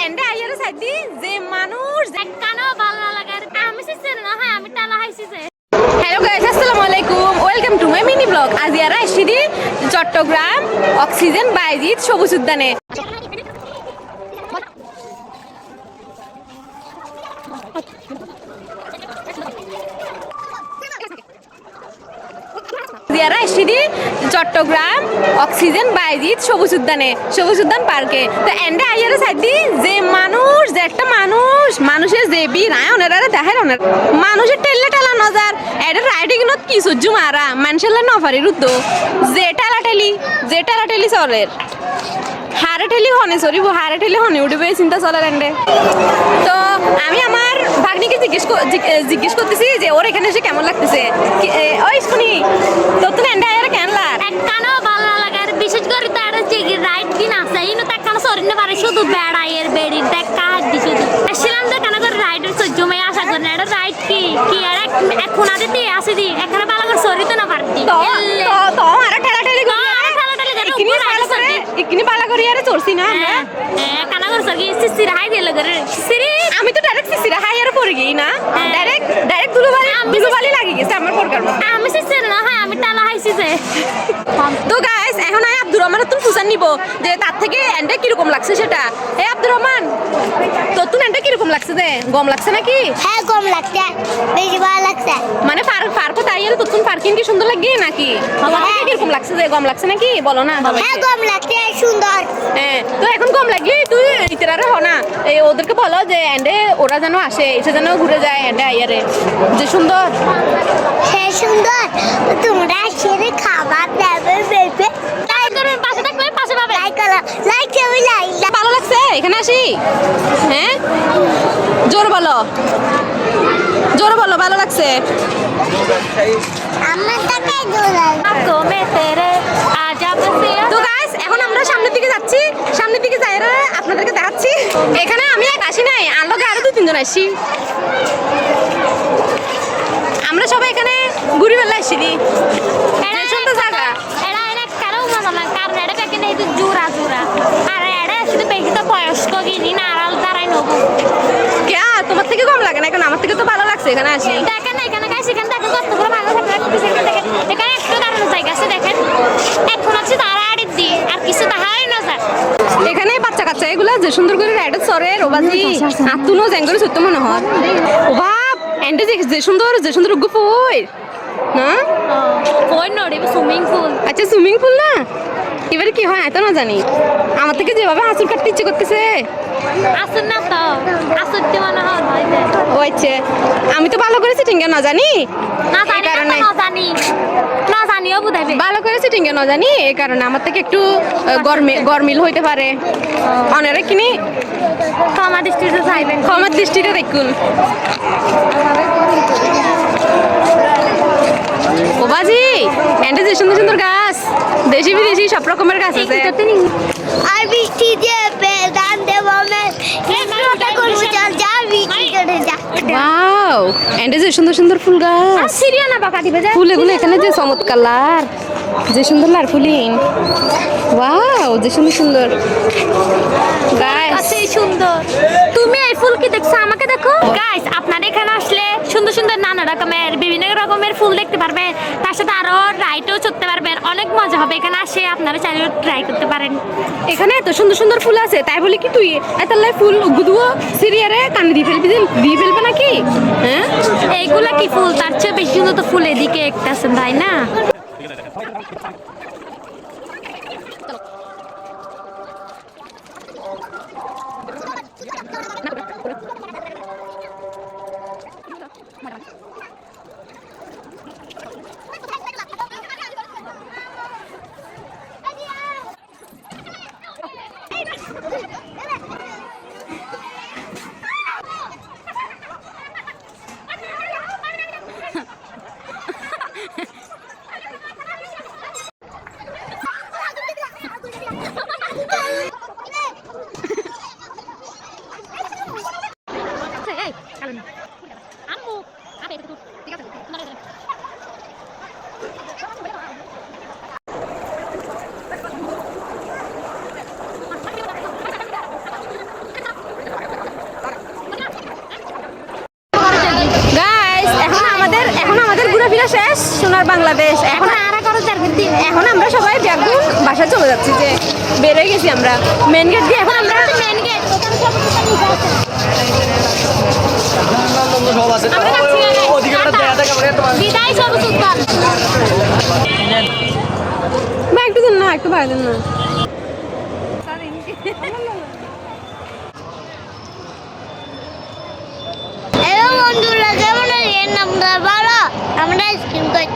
এন্ডা আইয়ারে সাইদি যে মানুষ কানো ভালো লাগে আমি সিস্টার না হয় আমি টালা হাইছি যে হ্যালো গাইস আসসালামু আলাইকুম welcome to my mini blog আজ ইয়ারা এসেছি চট্টগ্রাম অক্সিজেন বাইজিৎ সবুজ উদ্যানে ইয়ারা এসেছি চট্টগ্রাম অক্সিজেন বাইজিৎ সবুজ উদ্যান পার্কে তো এন্ডা আইয়ারে সাইদি যে মানুষ যে একটা মানুষের যে বি রায় ওনারা দেখায় ওনার মানুষের টেল্লা টেলা নজার এটা রাইডিং নত কি সহ্য মারা মানুষের নফারি রুদ্দ যে টেলা টেলি চলের হারে ঠেলি হনে উঠবে চিন্তা চলার এন্ডে তো আমি আমার ভাগ্নিকে জিজ্ঞেস করতেছি যে ওর এখানে এসে কেমন লাগতেছে ওই শুনি তোর তো এন্ডে আয়ারে কেন লাগ কানো ভালো লাগে বিশেষ করে তার যে রাইড দিন আছে ইনো তা কানো সরিনে পারে শুধু বেড়াইয়ের বেড়ি দেখা হাড্ডি শুধু আসলাম যে কানো করে রাইডের সহ্য মে আশা করে এটা রাইড কি আর এখন আদিতে আসে দি এখানে ভালো করে সরিতে না পারতি তো আরে ঠেলা ঠেলি ইকিনি পালা করি আরে চড়ছি না আমরা কানা করে সরি সিসি রাই দিল করে সিরি আমি তো ডাইরেক্ট সিসি রাই আরে পড়ে গই না ডাইরেক্ট দুলুবালি লাগি গেছে আমার পরকার আমি সিসি না হয় আমি টালা হাইছি যে তো গাইস এখন আই আব্দুর রহমানের তুমি ফুসান নিব যে তার থেকে এন্ডে কি রকম লাগছে সেটা এই আব্দুর রহমান তো তুমি এন্ডে কি রকম লাগছে যে গম লাগছে নাকি হ্যাঁ গম লাগছে বেশি ভালো লাগছে মানে পার্ক তাই আর তো তুমি পার্কিং কি সুন্দর লাগে নাকি কি রকম লাগছে যে গম লাগছে নাকি বলো না হ্যাঁ গম লাগছে সুন্দর হ্যাঁ তো এখন গম লাগলি তুই ইতরারে হ না এই ওদেরকে বলো যে এন্ডে ওরা যেন আসে এসে যেন ঘুরে যায় এন্ডে আইয়ারে যে সুন্দর হ্যাঁ সুন্দর তোমরা সেরে খাবার দেবে বেবে লাইক করবে পাশে থাকবে পাশে পাবে লাইক করবে লাইক ভালো লাগছে এখানে আসি হ্যাঁ জোর বলো ভালো লাগছে আমার টাকা দোলা তুমি তেরে আজাব সে তো গাইস এখন আমরা সামনের দিকে যাচ্ছি যাইরা আপনাদেরকে দেখাচ্ছি এখানে আমি এক আসি নাই আর লগে আরো 2-3 জন আসি আমরা সবাই এখানে ঘুরি বেলা আসি দি সুন্দর জায়গা এরা কারো মজা না কারণ এটা প্যাকে নেই তো জোরা আর এটা শুধু বেশি তো বয়স্ক গিনি না আড়াল দাঁড়াই নেবো কে তোমার থেকে কম লাগে না এখন আমার থেকে তো ভালো লাগছে এখানে আসি দেখেন এখানে গাইস এখানে দেখেন কত বড় ভালো থাকে দেখেন এখানে একটু দাঁড়ানো জায়গা আছে দেখেন এখন আছে তারা আড়ি দি আর কিছু দেখাই না যায় এখানে বাচ্চা কাচ্চা এগুলা যে সুন্দর করে রাইডার চরে রোবাজি আতুনো জ্যাঙ্গরে সত্য মনে হয় ও বাপ এন্ডে যে সুন্দর গুফুই না ওই নড়ে সুইমিং পুল আচ্ছা সুইমিং পুল না এবারে কি হয় এত না জানি আমার থেকে যেভাবে হাসুর কাটতে ইচ্ছে করতেছে আসুন না তো আসুন মনে হয় ও আচ্ছা আমি তো ভালো করেছি টিঙ্গা না জানি না জানিও বুঝাইবে ভালো করেছি টিঙ্গা না জানি এই কারণে আমার থেকে একটু গরমিল হইতে পারে অনেরা কিনি ক্ষমা দৃষ্টিতে দেখুন ও বাজি এন্ডে যে সুন্দর গাছ দেশি বিদেশি সব রকমের গাছ আছে আর বৃষ্টি দিয়ে বেদান দেব একটুটা করব চল যা বৃষ্টি করে যা ওয়াও এন্ডে যে সুন্দর ফুল গাছ আর সিরিয়ানা বাকা দিবে যা ফুলগুলো এখানে যে চমৎকার লার যে সুন্দর লার ফুলিন ওয়াও যে সুন্দর গাছ আছে সুন্দর তুমি এই ফুল কি দেখছো আমাকে দেখো গাইস আপনারা এখানে আসলে সুন্দর নানা রকমের বিভিন্ন রকমের ফুল দেখতে পারবেন তার সাথে আরো রাইডও চড়তে পারবেন অনেক মজা হবে এখানে আসে আপনারা চাইলে ট্রাই করতে পারেন এখানে এত সুন্দর ফুল আছে তাই বলি কি তুই এতলাই ফুল গুদুও সিরিয়ারে কানে দিয়ে ফেলবে নাকি হ্যাঁ এইগুলা কি ফুল তার চেয়ে বেশি সুন্দর তো ফুল এদিকে একটা আছে তাই না বাংলাদেশ। এখন এখন আমরা সবাই ব্যাগুন বাসায় চলে যাচ্ছি, যে বেরোয় গেছি আমরা মেন গেট দিয়ে। এখন আমরা মেন গেট বিদায় সবুজ উদ্যান। বা একটু দিন না, একটু ভাই দিন না। হ্যালো বন্ধুরা, কেমন আছেন? আমরা ভালো। আমরা আইসক্রিম খাই।